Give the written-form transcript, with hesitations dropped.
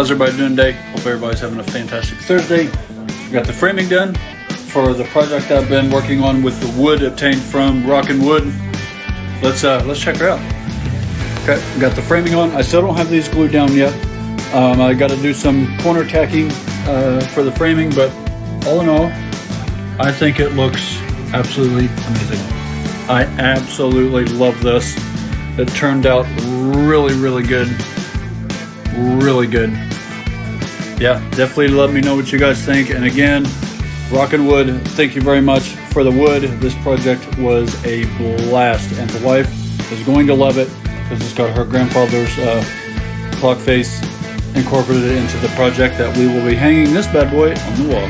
How's everybody doing today? Hope everybody's having a fantastic Thursday. Got the framing done for the project I've been working on with the wood obtained from Rustic Wood. Let's check her out. Okay, got the framing on. I still don't have these glued down yet. I got to do some corner tacking for the framing, but all in all, I think it looks absolutely amazing. I absolutely love this. It turned out really, really good. Really good. Yeah, definitely let me know what you guys think. And again, Rustic Wood, thank you very much for the wood. This project was a blast, and the wife is going to love it because it's got her grandfather's clock face incorporated into the project that we will be hanging this bad boy on the wall.